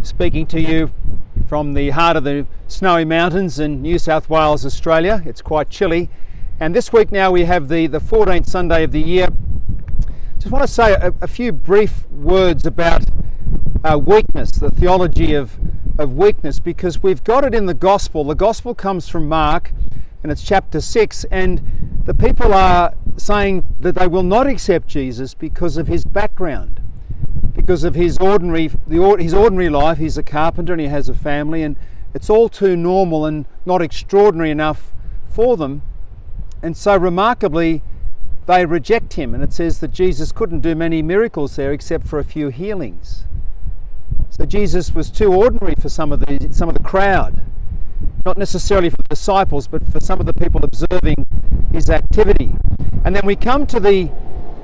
speaking to you from the heart of the snowy mountains in New South Wales, Australia. It's quite chilly, and this week now we have the 14th Sunday of the year. Just want to say a few brief words about weakness, the theology of weakness, because we've got it in the Gospel. The Gospel comes from Mark, and it's chapter 6, and the people are saying that they will not accept Jesus because of his background, because of his ordinary life. He's a carpenter and he has a family, and it's all too normal and not extraordinary enough for them. And so remarkably, they reject him, and it says that Jesus couldn't do many miracles there except for a few healings. So Jesus was too ordinary for some of the crowd, not necessarily for the disciples, but for some of the people observing his activity. And then we come to the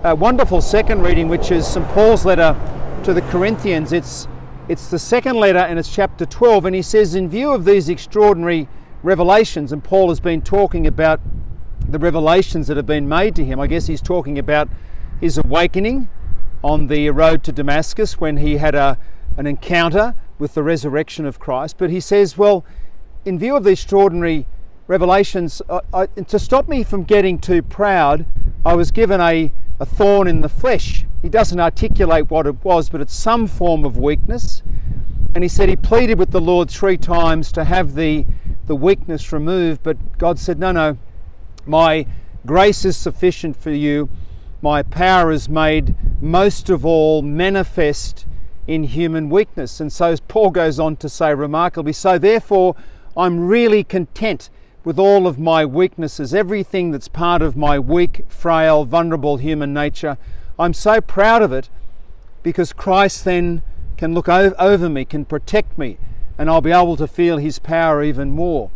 wonderful second reading, which is St. Paul's letter to the Corinthians. It's the second letter, and it's chapter 12, and he says, in view of these extraordinary revelations, and Paul has been talking about the revelations that have been made to him. I guess he's talking about his awakening on the road to Damascus when he had an encounter with the resurrection of Christ. But he says, well, in view of the extraordinary revelations, to stop me from getting too proud, I was given a thorn in the flesh. He doesn't articulate what it was, but it's some form of weakness. And he said he pleaded with the Lord 3 times to have the weakness removed, but God said, no, my grace is sufficient for you. My power is made most of all manifest in human weakness. And so Paul goes on to say remarkably, so therefore I'm really content with all of my weaknesses, everything that's part of my weak, frail, vulnerable human nature. I'm so proud of it because Christ then can look over me, can protect me, and I'll be able to feel his power even more.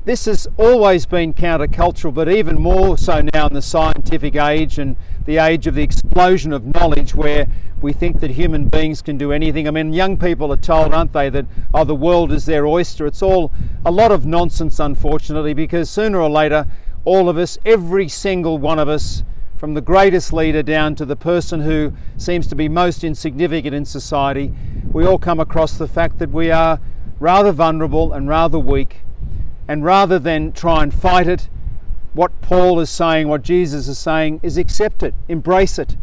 This has always been countercultural, but even more so now in the scientific age and the age of the explosion of knowledge, where we think that human beings can do anything. I mean, young people are told, aren't they, that the world is their oyster. It's all a lot of nonsense, unfortunately, because sooner or later, all of us, every single one of us, from the greatest leader down to the person who seems to be most insignificant in society, we all come across the fact that we are rather vulnerable and rather weak. And rather than try and fight it, what Paul is saying, what Jesus is saying, is accept it, embrace it.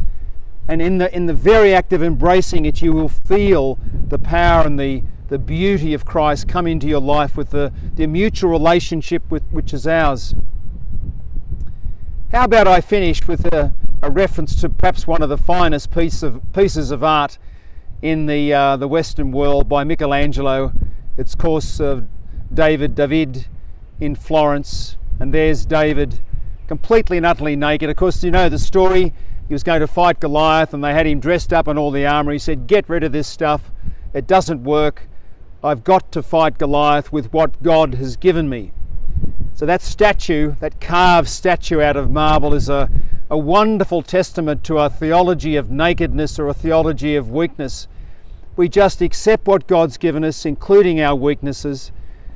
And in the very act of embracing it, you will feel the power and the beauty of Christ come into your life with the mutual relationship which is ours. How about I finish with a reference to perhaps one of the finest pieces of art in the Western world by Michelangelo. It's, of course, David in Florence, and there's David completely and utterly naked. Of course, you know the story. He was going to fight Goliath and they had him dressed up in all the armour. He said, get rid of this stuff, it doesn't work. I've got to fight Goliath with what God has given me. So that statue, that carved statue out of marble, is a wonderful testament to our theology of nakedness or a theology of weakness. We just accept what God's given us, including our weaknesses,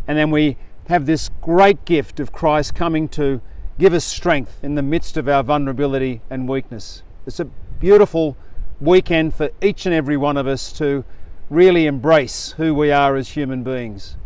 and then we have this great gift of Christ coming to give us strength in the midst of our vulnerability and weakness. It's a beautiful weekend for each and every one of us to really embrace who we are as human beings.